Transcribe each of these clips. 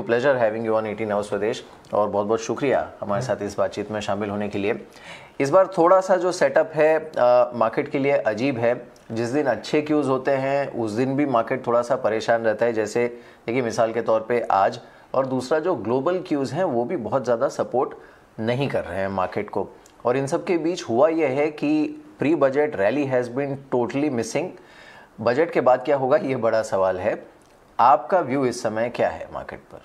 Pleasure having you on 18 hours स्वदेश और बहुत बहुत शुक्रिया हमारे साथ इस बातचीत में शामिल होने के लिए। इस बार थोड़ा सा जो सेटअप है मार्केट के लिए अजीब है। जिस दिन अच्छे क्यूज़ होते हैं उस दिन भी मार्केट थोड़ा सा परेशान रहता है, जैसे देखिए मिसाल के तौर पे आज। और दूसरा जो ग्लोबल क्यूज़ हैं वो भी बहुत ज़्यादा सपोर्ट नहीं कर रहे हैं मार्केट को। और इन सब के बीच हुआ यह है कि pre budget rally has been totally missing. Budget के बाद क्या होगा ये बड़ा सवाल है। आपका व्यू इस समय क्या है मार्केट पर?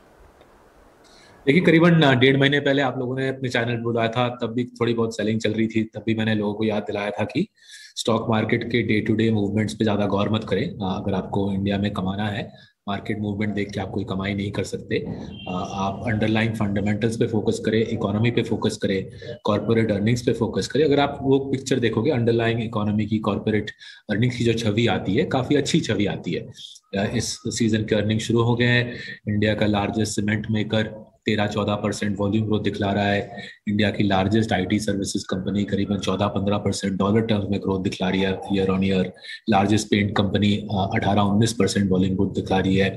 देखिए, करीबन 1.5 महीने पहले आप लोगों ने अपने चैनल पर बुलाया था, तब भी थोड़ी बहुत सेलिंग चल रही थी। तब भी मैंने लोगों को याद दिलाया था कि स्टॉक मार्केट के डे टू डे मूवमेंट्स पे ज़्यादा गौर मत करें। अगर आपको इंडिया में कमाना है, मार्केट मूवमेंट देख के आप कोई कमाई नहीं कर सकते। आप अंडरलाइन फंडामेंटल्स पे फोकस करें, इकोनॉमी पे फोकस करें, कॉर्पोरेट अर्निंग्स पे फोकस करें। अगर आप वो पिक्चर देखोगे अंडरलाइन इकोनॉमी की, कॉर्पोरेट अर्निंग्स की जो छवि आती है, काफ़ी अच्छी छवि आती है। इस सीजन के अर्निंग शुरू हो गए हैं। इंडिया का largest cement maker 13-14% volume growth दिखला रहा है। इंडिया की लार्जेस्ट आईटी सर्विसेज कंपनी करीबन 14-15% डॉलर टर्म्स में ग्रोथ दिखला रही है year on year. Largest paint company 18-19% volume growth दिखला रही है।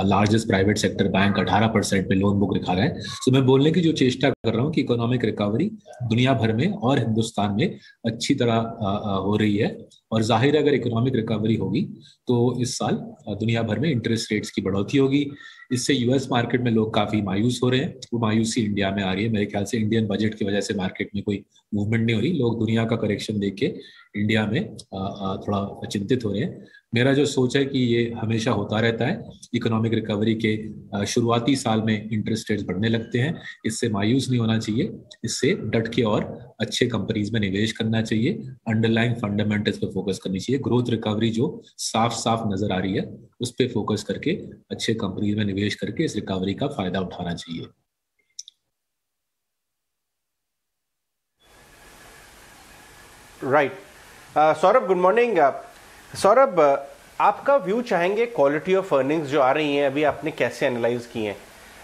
लार्जेस्ट प्राइवेट सेक्टर बैंक 18% पे लोन बुक दिखा रहा है। तो मैं बोलने की जो चेष्टा कर रहा हूँ कि इकोनॉमिक रिकवरी दुनिया भर में और हिंदुस्तान में अच्छी तरह हो रही है। और जाहिर है अगर इकोनॉमिक रिकवरी होगी तो इस साल दुनिया भर में इंटरेस्ट रेट्स की बढ़ोतरी होगी। इससे यूएस मार्केट में लोग काफी मायूस हो रहे हैं। वो मायूसी इंडिया में आ रही है। मेरे ख्याल से इंडियन बजट की वजह से मार्केट में कोई मूवमेंट नहीं हो रही। लोग दुनिया का करेक्शन देख के इंडिया में थोड़ा चिंतित हो रहे हैं। मेरा जो सोच है कि ये हमेशा होता रहता है। इकोनॉमिक रिकवरी के शुरुआती साल में इंटरेस्ट रेट्स बढ़ने लगते हैं। इससे मायूस नहीं होना चाहिए। इससे डट के और अच्छे कंपनीज में निवेश करना चाहिए। अंडरलाइन फंडामेंटल्स पे फोकस करनी चाहिए। ग्रोथ रिकवरी जो साफ साफ नजर आ रही है उस पर फोकस करके अच्छे कंपनीज में निवेश करके इस रिकवरी का फायदा उठाना चाहिए। Right. Saurabh, good morning. Saurabh, आपका व्यू चाहेंगे क्वालिटी ऑफ अर्निंग्स जो आ रही हैं अभी आपने कैसे एनालाइज की हैं,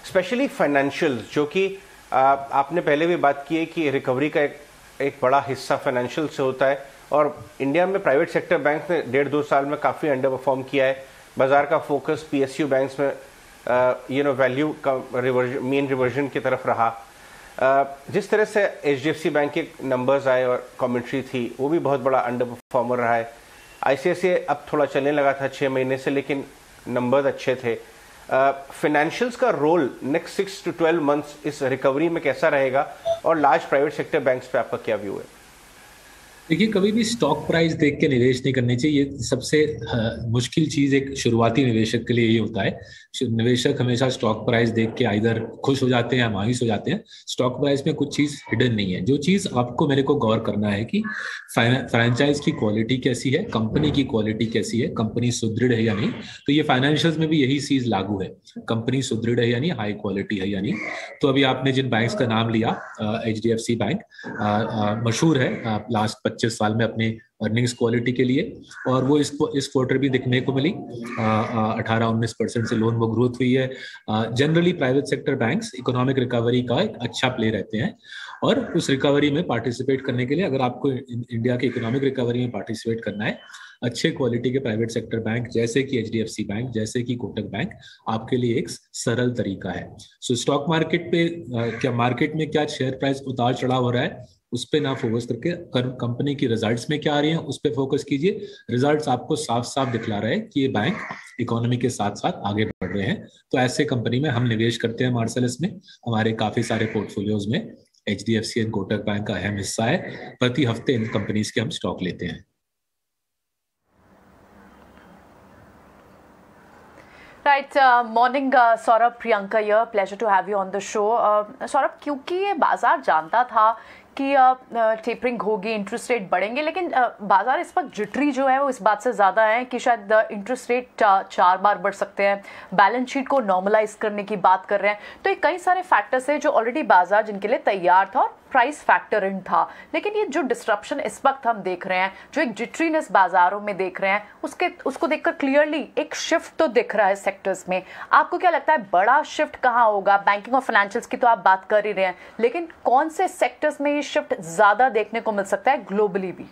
स्पेशली फाइनेंशियल्स, जो कि आपने पहले भी बात की है कि रिकवरी का एक बड़ा हिस्सा फाइनेंशियल से होता है। और इंडिया में प्राइवेट सेक्टर बैंक ने 1.5-2 साल में काफ़ी अंडर परफॉर्म किया है। बाजार का फोकस पीएसयू बैंक्स में वैल्यू का मीन रिवर्जन की तरफ रहा। जिस तरह से एचडीएफसी बैंक के नंबर्स आए और कमेंट्री थी, वो भी बहुत बड़ा अंडर परफॉर्मर रहा है। आईसीआईसीआई अब थोड़ा चलने लगा था 6 महीने से, लेकिन नंबर्स अच्छे थे। फाइनेंशियल्स का रोल नेक्स्ट 6 to 12 मंथ्स इस रिकवरी में कैसा रहेगा, और लार्ज प्राइवेट सेक्टर बैंक्स पे आपका क्या व्यू है? देखिए, कभी भी स्टॉक प्राइस देख के निवेश नहीं करनी चाहिए। सबसे मुश्किल चीज एक शुरुआती निवेशक के लिए ये होता है। निवेशक हमेशा स्टॉक प्राइस देख के इधर खुश हो जाते हैं या मायूस हो जाते हैं। स्टॉक प्राइस में कुछ चीज हिडन नहीं है। जो चीज आपको मेरे को गौर करना है कि फ्रेंचाइज की क्वालिटी कैसी है, कंपनी की क्वालिटी कैसी है, कंपनी सुदृढ़ है या नहीं। तो ये फाइनेंशियल्स में भी यही चीज लागू है। कंपनी सुदृढ़ है या नहीं, हाई क्वालिटी है या नहीं। तो अभी आपने जिन बैंक्स का नाम लिया, एचडीएफसी बैंक मशहूर है लास्ट 25 साल में अपने अर्निंग्स क्वालिटी के लिए, और वो इस क्वार्टर भी दिखने को मिली। 18-19% से लोन बुक ग्रोथ हुई है। Generally private sector banks economic recovery का एक अच्छा प्ले रहते हैं। और उस रिकवरी में पार्टिसिपेट करने के लिए, अगर आपको इंडिया के इकोनॉमिक रिकवरी में पार्टिसिपेट करना है, अच्छे क्वालिटी के प्राइवेट सेक्टर बैंक जैसे कि एचडीएफसी बैंक, जैसे कि कोटक बैंक आपके लिए एक सरल तरीका है। सो स्टॉक मार्केट पे क्या मार्केट में क्या शेयर प्राइस उतार चढ़ाव हो रहा है उस पे ना फोकस करके कंपनी की रिजल्ट्स में क्या आ रही हैं उस पे फोकस कीजिए। रिजल्ट्स आपको साफ साफ दिखला रहे हैं कि ये बैंक इकोनॉमी के साथ साथ आगे बढ़ रहे हैं। तो ऐसे कंपनी में हम निवेश करते हैं। मार्सेलस में हमारे काफी सारे पोर्टफोलियोज में एचडीएफसी एंड कोटक बैंक का अहम हिस्सा है। प्रति हफ्ते इन कंपनीज के हम स्टॉक लेते हैं। Right, morning Saurabh, Priyanka here, pleasure to have you on the show. Saurabh, क्योंकि ये बाजार जानता था कि टेपरिंग होगी, इंटरेस्ट रेट बढ़ेंगे, लेकिन बाजार इस वक्त जिटरी जो है वो इस बात से ज़्यादा है कि शायद इंटरेस्ट रेट 4 बार बढ़ सकते हैं। बैलेंस शीट को नॉर्मलाइज करने की बात कर रहे हैं। तो ये कई सारे फैक्टर्स हैं जो ऑलरेडी बाजार जिनके लिए तैयार था और प्राइस फैक्टर इन था। लेकिन ये जो डिस्ट्रप्शन इस वक्त हम देख रहे हैं, जो एक जिटरीनेस बाजारों में देख रहे हैं, उसको देखकर क्लियरली एक शिफ्ट तो दिख रहा है सेक्टर्स में। आपको क्या लगता है बड़ा शिफ्ट कहाँ होगा? बैंकिंग और फाइनेंशियल्स की तो आप बात कर ही रहे हैं, लेकिन कौन से सेक्टर्स में ये शिफ्ट ज्यादा देखने को मिल सकता है ग्लोबली भी?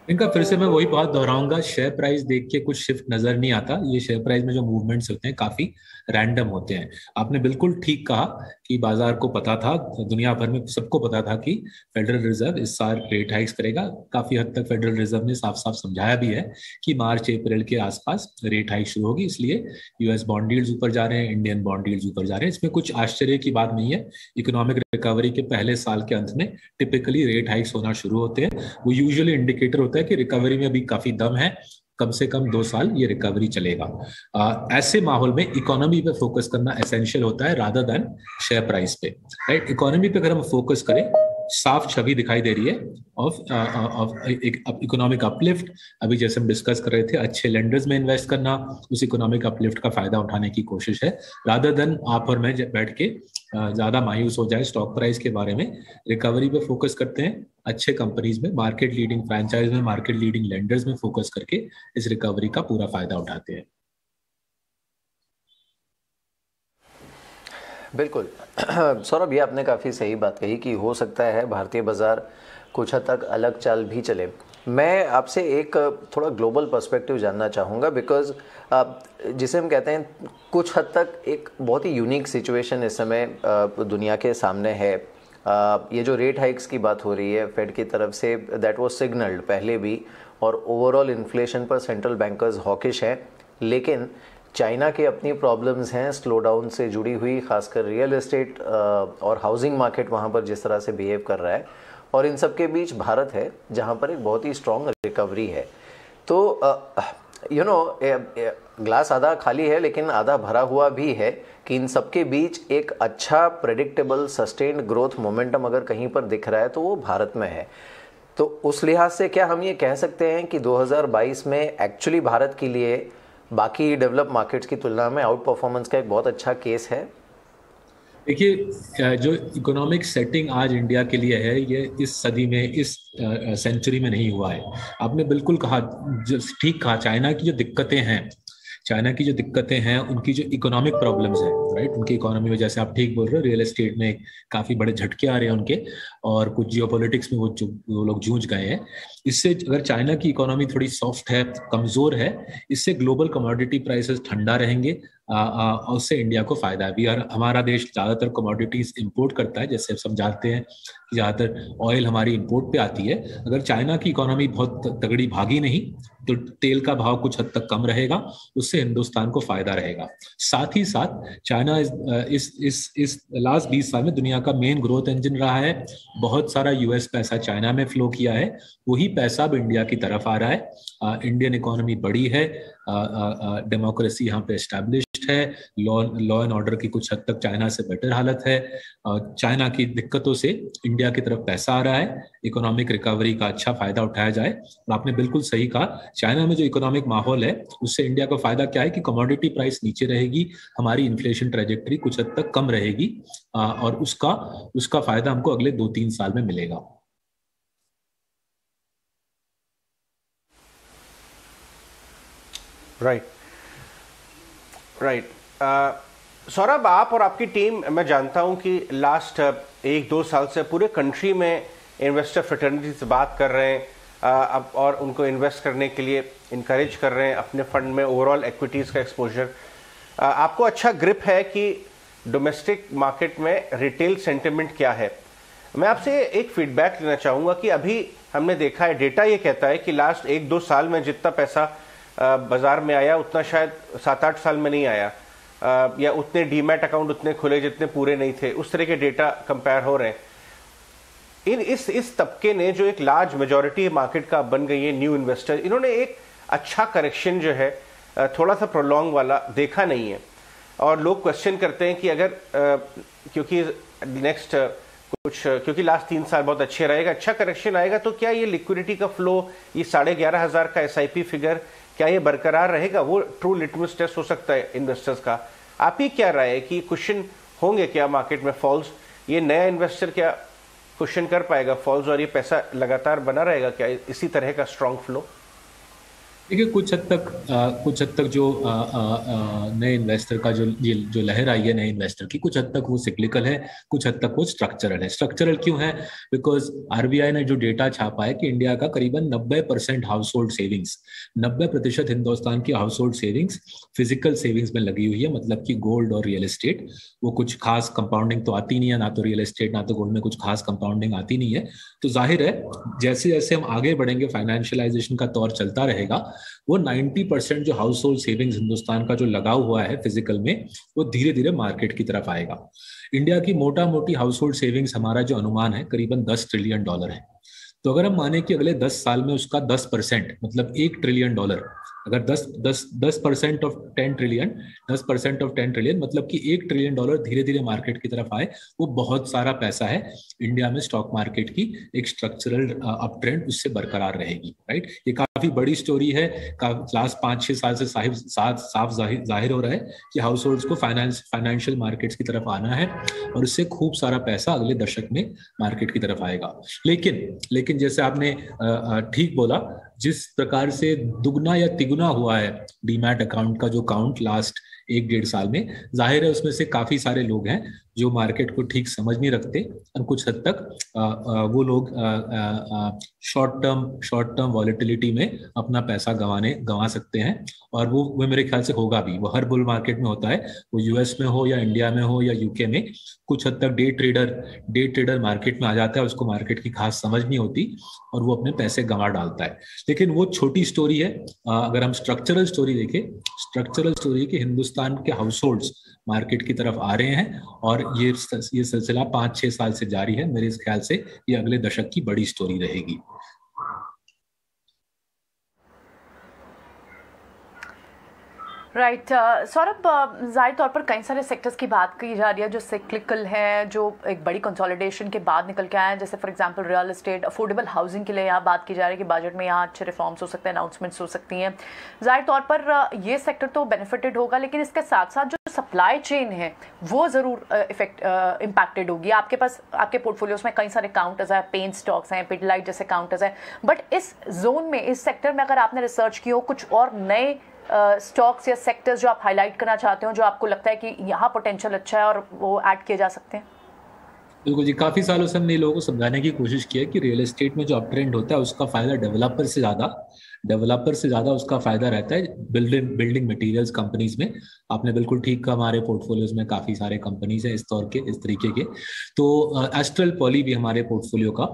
इनका फिर से मैं वही बात दोहराऊंगा, शेयर प्राइस देख के कुछ शिफ्ट नजर नहीं आता। ये शेयर प्राइस में जो मूवमेंट्स होते हैं काफी रैंडम होते हैं। आपने बिल्कुल ठीक कहा कि बाजार को पता था, दुनिया भर में सबको पता था कि फेडरल रिजर्व इस साल रेट हाइक्स करेगा। काफी हद तक फेडरल रिजर्व ने साफ साफ समझाया भी है कि मार्च अप्रैल के आसपास रेट हाइक शुरू होगी, इसलिए यूएस बॉन्ड यील्ड्स ऊपर जा रहे हैं, इंडियन बॉन्ड यील्ड्स ऊपर जा रहे हैं। इसमें कुछ आश्चर्य की बात नहीं है। इकोनॉमिक रिकवरी के पहले साल के अंत में टिपिकली रेट हाइक्स होना शुरू होते हैं। वो यूजुअली इंडिकेटर होता है कि रिकवरी में अभी काफी दम है, कम से कम 2 साल ये रिकवरी चलेगा। ऐसे माहौल में इकोनॉमी पे फोकस करना एसेंशियल होता है रादर देन शेयर प्राइस पे, राइट। इकोनॉमी पे अगर हम फोकस करें, साफ छवि दिखाई दे रही है ऑफ इकोनॉमिक अपलिफ्ट। अभी जैसे हम डिस्कस कर रहे थे, अच्छे लेंडर्स में इन्वेस्ट करना, उस इकोनॉमिक अपलिफ्ट का फायदा उठाने की कोशिश है, रादर देन आप और मैं बैठ के ज्यादा मायूस हो जाए स्टॉक प्राइस के बारे में। रिकवरी पे फोकस करते हैं, अच्छे कंपनीज में, मार्केट लीडिंग फ्रेंचाइज में, मार्केट लीडिंग लेंडर्स में फोकस करके इस रिकवरी का पूरा फायदा उठाते हैं। बिल्कुल सौरभ, ये आपने काफ़ी सही बात कही कि हो सकता है भारतीय बाजार कुछ हद तक अलग चाल भी चले। मैं आपसे एक थोड़ा ग्लोबल पर्सपेक्टिव जानना चाहूँगा, बिकॉज जिसे हम कहते हैं कुछ हद तक एक बहुत ही यूनिक सिचुएशन इस समय दुनिया के सामने है। ये जो रेट हाइक्स की बात हो रही है फेड की तरफ से, दैट वाज सिग्नल्ड पहले भी, और ओवरऑल इन्फ्लेशन पर सेंट्रल बैंकर्स हॉकिश हैं। लेकिन चाइना के अपनी प्रॉब्लम्स हैं स्लो डाउन से जुड़ी हुई, खासकर रियल एस्टेट और हाउसिंग मार्केट वहाँ पर जिस तरह से बिहेव कर रहा है, और इन सब के बीच भारत है जहाँ पर एक बहुत ही स्ट्रॉन्ग रिकवरी है। तो ग्लास आधा खाली है लेकिन आधा भरा हुआ भी है कि इन सब के बीच एक अच्छा प्रेडिक्टेबल सस्टेन्ड ग्रोथ मोमेंटम अगर कहीं पर दिख रहा है तो वो भारत में है। तो उस लिहाज से क्या हम ये कह सकते हैं कि 2022 में एक्चुअली भारत के लिए बाकी डेवलप मार्केट्स की तुलना में आउट परफॉर्मेंस का एक बहुत अच्छा केस है? देखिए, जो इकोनॉमिक सेटिंग आज इंडिया के लिए है, ये इस सदी में, इस सेंचुरी में नहीं हुआ है। आपने बिल्कुल कहा, ठीक कहा। चाइना की जो दिक्कतें हैं, उनकी जो इकोनॉमिक प्रॉब्लम्स हैं, राइट, उनकी इकोनॉमी में, जैसे आप ठीक बोल रहे हो, रियल एस्टेट में काफी बड़े झटके आ रहे हैं उनके, और कुछ जियोपॉलिटिक्स में वो लोग जूझ गए हैं। इससे अगर चाइना की इकोनॉमी थोड़ी सॉफ्ट है, कमजोर है, इससे ग्लोबल कमोडिटी प्राइसेस ठंडा रहेंगे, उससे इंडिया को फायदा है भी। और हमारा देश ज्यादातर कमोडिटीज इंपोर्ट करता है, जैसे सब जानते हैं ज्यादातर ऑयल हमारी इंपोर्ट पे आती है। अगर चाइना की इकोनॉमी बहुत तगड़ी भागी नहीं तो तेल का भाव कुछ हद तक कम रहेगा, उससे हिंदुस्तान को फायदा रहेगा। साथ ही साथ चाइना इस लास्ट 20 साल में दुनिया का मेन ग्रोथ इंजन रहा है। बहुत सारा यूएस पैसा चाइना में फ्लो किया है, वही पैसा अब इंडिया की तरफ आ रहा है। इंडियन इकोनॉमी बड़ी है, डेमोक्रेसी यहाँ पे एस्टैब्लिश्ड है, लॉ एंड ऑर्डर की कुछ हद तक चाइना से बेटर हालत है। चाइना की दिक्कतों से इंडिया की तरफ पैसा आ रहा है, इकोनॉमिक रिकवरी का अच्छा फायदा उठाया जाए। और आपने बिल्कुल सही कहा, चाइना में जो इकोनॉमिक माहौल है उससे इंडिया को फायदा क्या है कि कमोडिटी प्राइस नीचे रहेगी, हमारी इन्फ्लेशन ट्रेजेक्टरी कुछ हद तक कम रहेगी, और उसका फायदा हमको अगले 2-3 साल में मिलेगा। राइट। सौरभ, आप और आपकी टीम, मैं जानता हूं कि लास्ट 1-2 साल से पूरे कंट्री में इन्वेस्टर फ्रेटर्निटी से बात कर रहे हैं, अब और उनको इन्वेस्ट करने के लिए इनकरेज कर रहे हैं अपने फंड में, ओवरऑल एक्विटीज़ का एक्सपोजर। आपको अच्छा ग्रिप है कि डोमेस्टिक मार्केट में रिटेल सेंटिमेंट क्या है। मैं आपसे एक फीडबैक लेना चाहूँगा कि अभी हमने देखा है, डेटा ये कहता है कि लास्ट 1-2 साल में जितना पैसा बाजार में आया उतना शायद 7-8 साल में नहीं आया, या उतने डीमैट अकाउंट उतने खुले जितने पूरे नहीं थे। उस तरह के डेटा कंपेयर हो रहे हैं। इस तबके ने, जो एक लार्ज मेजॉरिटी मार्केट का बन गई है, न्यू इन्वेस्टर, इन्होंने एक अच्छा करेक्शन जो है थोड़ा सा प्रोलॉन्ग वाला देखा नहीं है। और लोग क्वेश्चन करते हैं कि अगर क्योंकि नेक्स्ट क्योंकि लास्ट 3 साल बहुत अच्छे रहेगा, अच्छा करेक्शन आएगा, तो क्या ये लिक्विडिटी का फ्लो, ये 11,500 का SIP फिगर, क्या ये बरकरार रहेगा? वो ट्रू लिटमस टेस्ट हो सकता है इन्वेस्टर्स का। आप ही क्या राय है कि क्वेश्चन होंगे क्या मार्केट में फॉल्स? ये नया इन्वेस्टर क्या क्वेश्चन कर पाएगा फॉल्स, और ये पैसा लगातार बना रहेगा क्या इसी तरह का स्ट्रॉन्ग फ्लो? देखिए कुछ हद तक जो नए इन्वेस्टर का जो लहर आई है नए इन्वेस्टर की, कुछ हद तक वो सिक्लिकल है, कुछ हद तक वो स्ट्रक्चरल है। स्ट्रक्चरल क्यों है? बिकॉज आरबीआई ने जो डेटा छापा है कि इंडिया का करीबन 90% हाउस होल्ड सेविंग्स, 90% हिंदुस्तान की house hold savings physical savings में लगी हुई है, मतलब कि गोल्ड और रियल एस्टेट। वो कुछ खास कंपाउंडिंग तो आती नहीं है, ना तो रियल एस्टेट ना तो गोल्ड में कुछ खास कंपाउंडिंग आती नहीं है। तो जाहिर है जैसे जैसे हम आगे बढ़ेंगे, फाइनेंशियलाइजेशन का दौर चलता रहेगा, वो 90% जो हाउस होल्ड सेविंग्स हिंदुस्तान का जो लगा हुआ है फिजिकल में, वो धीरे धीरे मार्केट की तरफ आएगा। इंडिया की मोटा मोटी हाउस होल्ड सेविंग्स, हमारा जो अनुमान है, करीबन $10 ट्रिलियन है। तो अगर हम माने कि अगले 10 साल में उसका 10%, मतलब $1 ट्रिलियन, अगर 10% ऑफ 10 ट्रिलियन, 10% ऑफ 10 ट्रिलियन, मतलब कि $1 ट्रिलियन धीरे धीरे मार्केट की तरफ आए, वो बहुत सारा पैसा है। इंडिया में स्टॉक मार्केट की एक स्ट्रक्चरल अप ट्रेंड उससे बरकरार रहेगी, राइट। ये काफी बड़ी स्टोरी है। लास्ट 5-6 साल से साफ जाहिर हो रहा है कि हाउस होल्ड्स को फाइनेंशियल मार्केट्स की तरफ आना है, और उससे खूब सारा पैसा अगले दशक में मार्केट की तरफ आएगा। लेकिन जैसे आपने ठीक बोला, जिस प्रकार से दुगना या तिगुना हुआ है डीमैट अकाउंट का जो काउंट लास्ट 1-1.5 साल में, जाहिर है उसमें से काफी सारे लोग हैं जो मार्केट को ठीक समझ नहीं रखते, और कुछ हद तक वो लोग शॉर्ट टर्म वॉलेटिलिटी में अपना पैसा गंवा सकते हैं। और वो मेरे ख्याल से होगा भी, वो हर बुल मार्केट में होता है, वो यूएस में हो या इंडिया में हो या यूके में। कुछ हद तक डे ट्रेडर मार्केट में आ जाता है, उसको मार्केट की खास समझ नहीं होती और वो अपने पैसे गंवा डालता है। लेकिन वो छोटी स्टोरी है। अगर हम स्ट्रक्चरल स्टोरी देखें, स्ट्रक्चरल स्टोरी कि हिंदुस्तान के हाउस होल्ड्स मार्केट की तरफ आ रहे हैं, और ये सिलसिला 5-6 साल से जारी है। मेरे ख्याल से ये अगले दशक की बड़ी स्टोरी रहेगी। राइट सौरभ, जाहिर तौर पर कई सारे सेक्टर्स की बात की जा रही है जो सिक्लिकल है, जो एक बड़ी कंसोलिडेशन के बाद निकल के आए हैं, जैसे for example real estate, affordable housing के लिए यहाँ बात की जा रही है कि बजट में यहाँ अच्छे रिफॉर्म्स हो सकते हैं, अनाउंसमेंट्स हो सकती हैं। जाहिर तौर पर ये सेक्टर तो बेनिफिटेड होगा, लेकिन इसके साथ साथ जो सप्लाई चेन है वो ज़रूर इम्पैक्टेड होगी। आपके पास आपके पोर्टफोलियोज में कई सारे काउंटर्स हैं, पेन स्टॉक्स हैं, पिडलाइट जैसे काउंटर्स हैं, बट इस जोन में, इस सेक्टर में अगर आपने रिसर्च की हो, कुछ और नए स्टॉक्स या सेक्टर्स जो आप हाईलाइट करना चाहते हो, जो आपको लगता है कि यहाँ पोटेंशियल अच्छा है और वो ऐड किए जा सकते हैं? बिल्कुल जी, काफी सालों से हमने लोगों को समझाने की कोशिश की है कि रियल एस्टेट में जो अप ट्रेंड होता है उसका फायदा डेवलपर से ज्यादा उसका फायदा रहता है बिल्डिंग मटेरियल्स कंपनीज में। आपने बिल्कुल ठीक कहा, हमारे पोर्टफोलियोज में काफी सारे कंपनीज हैं इस तरीके के। तो एस्ट्रल पॉली भी हमारे पोर्टफोलियो का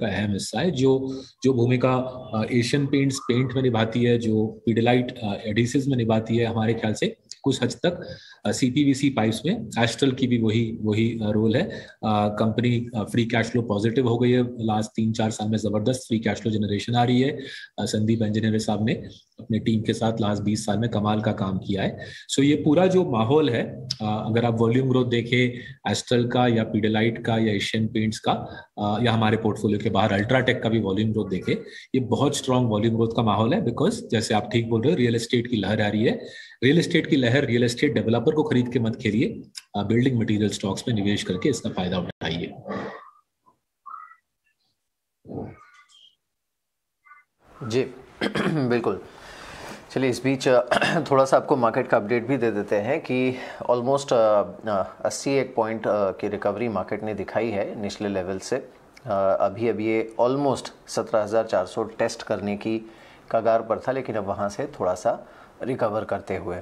अहम हिस्सा है, जो भूमिका एशियन पेंट में निभाती है, जो पीडिलाइट एडिसिव्स में निभाती है, हमारे ख्याल से कुछ हद तक सीपीवीसी पाइप्स में एस्ट्रल की भी वही रोल है। Company free cash flow positive हो गई है, लास्ट 3-4 साल में जबरदस्त फ्री कैश फ्लो जनरेशन आ रही है। संदीप इंजीनियर साहब ने अपने टीम के साथ लास्ट 20 साल में कमाल का काम किया है। सो ये पूरा जो माहौल है, अगर आप वॉल्यूम ग्रोथ देखें एस्ट्रल का या पीडिलाइट का या एशियन पेंट्स का, या हमारे पोर्टफोलियो के बाहर अल्ट्राटेक का भी वॉल्यूम ग्रोथ देखें, ये बहुत स्ट्रॉन्ग वॉल्यूम ग्रोथ का माहौल है। बिकॉज जैसे आप ठीक बोल रहे हो, रियल एस्टेट की लहर आ रही है। रियल एस्टेट डेवलपर को खरीद के मत खेलिए, बिल्डिंग मटेरियल स्टॉक्स में निवेश करके इसका फायदा उठाइए। जी बिल्कुल। चलिए इस बीच थोड़ा सा आपको मार्केट का अपडेट भी दे देते हैं कि ऑलमोस्ट 81 पॉइंट की रिकवरी मार्केट ने दिखाई है निचले लेवल से। अभी ये ऑलमोस्ट 17,400 टेस्ट करने की कगार पर था, लेकिन अब वहाँ से थोड़ा सा रिकवर करते हुए।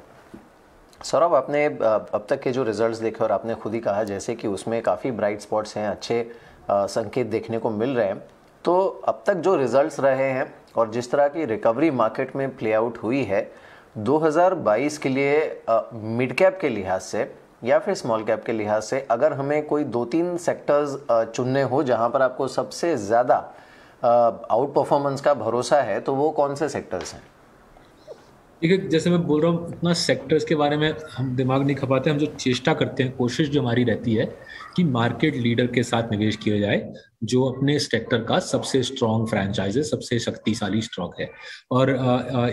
सौरभ, आपने अब तक के जो रिजल्ट्स देखे और आपने खुद ही कहा जैसे कि उसमें काफ़ी ब्राइट स्पॉट्स हैं, अच्छे संकेत देखने को मिल रहे हैं। तो अब तक जो रिजल्ट्स रहे हैं और जिस तरह की रिकवरी मार्केट में प्ले आउट हुई है 2022 के लिए, मिड कैप के लिहाज से या फिर स्मॉल कैप के लिहाज से, अगर हमें कोई 2-3 सेक्टर्स चुनने हो जहां पर आपको सबसे ज़्यादा आउट परफॉर्मेंस का भरोसा है, तो वो कौन से सेक्टर्स हैं? देखिए, जैसे मैं बोल रहा हूँ, इतना सेक्टर्स के बारे में हम दिमाग नहीं खपाते। हम जो चेष्टा करते हैं, कोशिश जो हमारी रहती है कि मार्केट लीडर के साथ निवेश किया जाए, जो अपने सेक्टर का सबसे स्ट्रॉन्ग फ्रेंचाइज है, सबसे शक्तिशाली स्टॉक है। और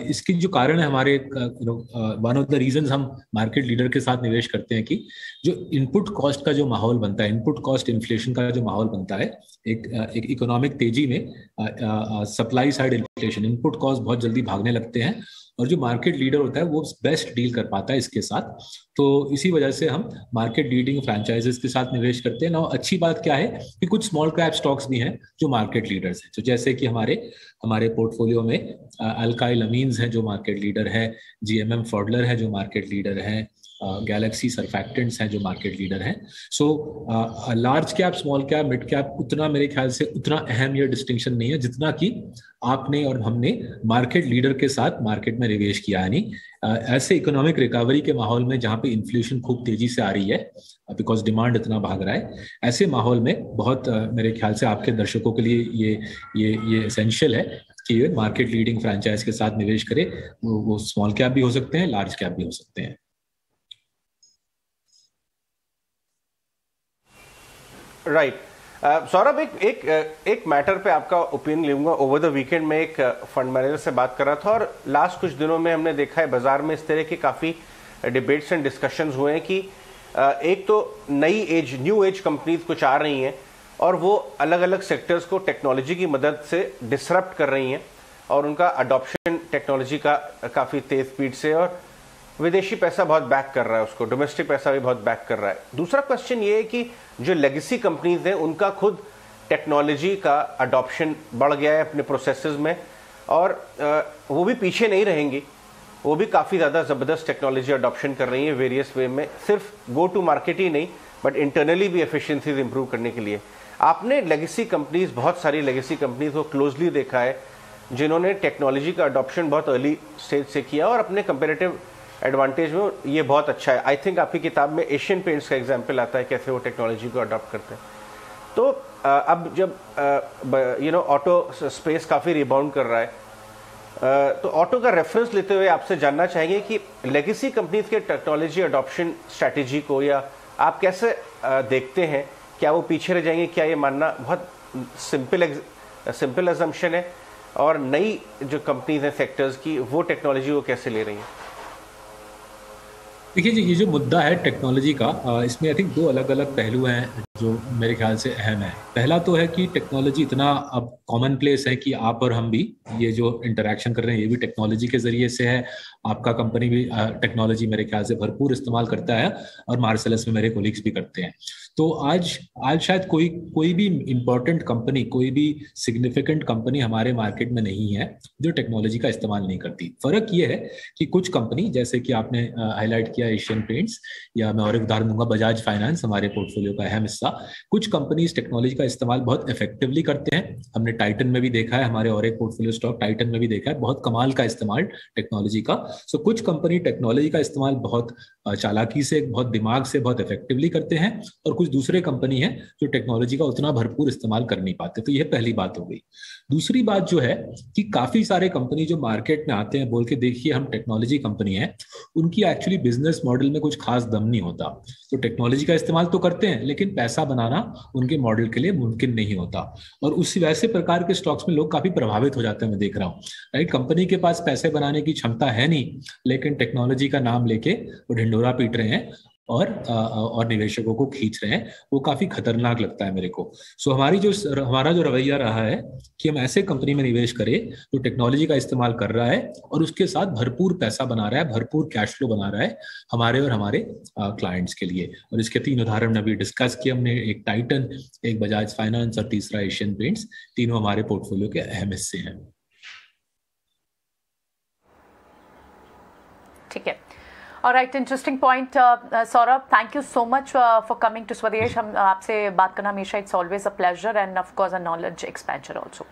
इसकी जो कारण है हमारे वन ऑफ द रीजंस हम मार्केट लीडर के साथ निवेश करते हैं कि जो इनपुट कॉस्ट का जो माहौल बनता है, इनपुट कॉस्ट इन्फ्लेशन का जो माहौल बनता है, एक इकोनॉमिक तेजी में supply side inflation, input cost बहुत जल्दी भागने लगते हैं और जो मार्केट लीडर होता है वो बेस्ट डील कर पाता है इसके साथ। तो इसी वजह से हम मार्केट लीडिंग फ्रेंचाइजेस के साथ निवेश करते हैं ना। अच्छी बात क्या है कि कुछ स्मॉल कैप स्टॉक्स भी हैं जो मार्केट लीडर्स हैं, तो जैसे कि हमारे पोर्टफोलियो में अल्काइल अमीन्स है जो मार्केट लीडर है, जीएमएम फॉडलर है जो मार्केट लीडर है, गैलेक्सी सरफैक्टेंट्स हैं जो मार्केट लीडर हैं। So large cap, small cap, mid cap उतना मेरे ख्याल से उतना अहम ये डिस्टिंक्शन नहीं है जितना कि आपने और हमने मार्केट लीडर के साथ मार्केट में निवेश किया है। नहीं ऐसे इकोनॉमिक रिकवरी के माहौल में जहां पे इन्फ्लेशन खूब तेजी से आ रही है बिकॉज डिमांड इतना भाग रहा है, ऐसे माहौल में बहुत मेरे ख्याल से आपके दर्शकों के लिए ये एसेंशियल है कि ये मार्केट लीडिंग फ्रेंचाइज के साथ निवेश करें। वो स्मॉल कैप भी हो सकते हैं, लार्ज कैप भी हो सकते हैं। राइट सौरभ, एक मैटर पे आपका ओपिनियन लूंगा। ओवर द वीकेंड में एक फंड मैनेजर से बात कर रहा था और लास्ट कुछ दिनों में हमने देखा है बाजार में इस तरह के काफ़ी डिबेट्स एंड डिस्कशंस हुए हैं कि एक तो न्यू एज कंपनीज कुछ आ रही हैं और वो अलग अलग सेक्टर्स को टेक्नोलॉजी की मदद से डिसरप्ट कर रही हैं और उनका अडॉप्शन टेक्नोलॉजी का काफ़ी तेज स्पीड से, और विदेशी पैसा बहुत बैक कर रहा है उसको, डोमेस्टिक पैसा भी बहुत बैक कर रहा है। दूसरा क्वेश्चन ये है कि जो लेगेसी कंपनीज हैं उनका खुद टेक्नोलॉजी का अडॉप्शन बढ़ गया है अपने प्रोसेसेस में और वो भी पीछे नहीं रहेंगी, वो भी काफ़ी ज़्यादा ज़बरदस्त टेक्नोलॉजी अडॉप्शन कर रही है वेरियस वे में, सिर्फ गो टू मार्केट ही नहीं बट इंटरनली भी एफिशिएंसीज इंप्रूव करने के लिए। आपने लेगेसी कंपनीज, बहुत सारी लेगेसी कंपनीज को क्लोजली देखा है जिन्होंने टेक्नोलॉजी का अडॉप्शन बहुत अर्ली स्टेज से किया और अपने कंपेरेटिव एडवांटेज में ये बहुत अच्छा है। आई थिंक आपकी किताब में एशियन पेंट्स का एग्जांपल आता है कैसे वो टेक्नोलॉजी को अडॉप्ट करते हैं। तो अब जब ऑटो स्पेस काफ़ी रिबाउंड कर रहा है तो ऑटो का रेफरेंस लेते हुए आपसे जानना चाहेंगे कि लेगेसी कंपनीज के टेक्नोलॉजी अडॉप्शन स्ट्रैटेजी को या आप कैसे देखते हैं, क्या वो पीछे रह जाएंगे? क्या ये मानना बहुत सिंपल अजम्पशन है? और नई जो कंपनीज हैं सेक्टर्स की, वो टेक्नोलॉजी को कैसे ले रही हैं? देखिए जी, ये जो मुद्दा है टेक्नोलॉजी का, इसमें आई थिंक दो अलग अलग पहलू हैं जो मेरे ख्याल से अहम है। पहला तो है कि टेक्नोलॉजी इतना अब कॉमन प्लेस है कि आप और हम भी ये जो इंटरेक्शन कर रहे हैं ये भी टेक्नोलॉजी के जरिए से है। आपका कंपनी भी टेक्नोलॉजी मेरे ख्याल से भरपूर इस्तेमाल करता है और मार्सेलस में मेरे कोलिग्स भी करते हैं। तो आज शायद कोई भी इम्पोर्टेंट कंपनी, कोई भी सिग्निफिकेंट कंपनी हमारे मार्केट में नहीं है जो टेक्नोलॉजी का इस्तेमाल नहीं करती। फर्क ये है कि कुछ कंपनी, जैसे कि आपने हाईलाइट किया एशियन पेंट्स, या मैं और एक उदाहरण दूंगा बजाज फाइनेंस, हमारे पोर्टफोलियो का अहम हिस्सा। कुछ कंपनीज टेक्नोलॉजी का इस्तेमाल बहुत इफेक्टिवली करते हैं, हमने टाइटन में भी देखा है, हमारे और एक पोर्टफोलियो स्टॉक टाइटन में भी देखा है, बहुत कमाल का इस्तेमाल टेक्नोलॉजी का। सो कुछ कंपनी टेक्नोलॉजी का इस्तेमाल बहुत चालाकी से, बहुत दिमाग से, बहुत इफेक्टिवली करते हैं, और कुछ दूसरे कंपनी है जो टेक्नोलॉजी का उतना भरपूर इस्तेमाल कर नहीं पाते। तो यह पहली बात हो गई। दूसरी बात जो है कि काफी सारे कंपनी जो मार्केट में आते हैं बोल के देखिए हम टेक्नोलॉजी कंपनी है, उनकी एक्चुअली बिजनेस मॉडल में कुछ खास दम नहीं होता। तो टेक्नोलॉजी का इस्तेमाल तो करते हैं लेकिन पैसा बनाना उनके मॉडल के लिए मुमकिन नहीं होता, और उसी वैसे प्रकार के स्टॉक्स में लोग काफी प्रभावित हो जाते हैं। मैं देख रहा हूँ राइट, कंपनी के पास पैसे बनाने की क्षमता है नहीं लेकिन टेक्नोलॉजी का नाम लेके वो ढिंडोरा पीट रहे हैं और निवेशकों को खींच रहे हैं। वो काफी खतरनाक लगता है मेरे को। सो हमारा जो रवैया रहा है कि हम ऐसे कंपनी में निवेश करें जो टेक्नोलॉजी का इस्तेमाल कर रहा है और उसके साथ भरपूर पैसा बना रहा है, भरपूर कैश फ्लो बना रहा है हमारे और हमारे क्लाइंट्स के लिए। और इसके 3 उदाहरण अभी डिस्कस किए हमने, एक टाइटन, एक बजाज फाइनेंस और तीसरा एशियन पेंट्स। तीनों हमारे पोर्टफोलियो के अहम हिस्से हैं। ठीक है। All right, interesting point, Saurabh. Thank you so much for coming to Swadesh. हम आपसे बात करना हमेशा, it's always a pleasure and of course a knowledge expansion also.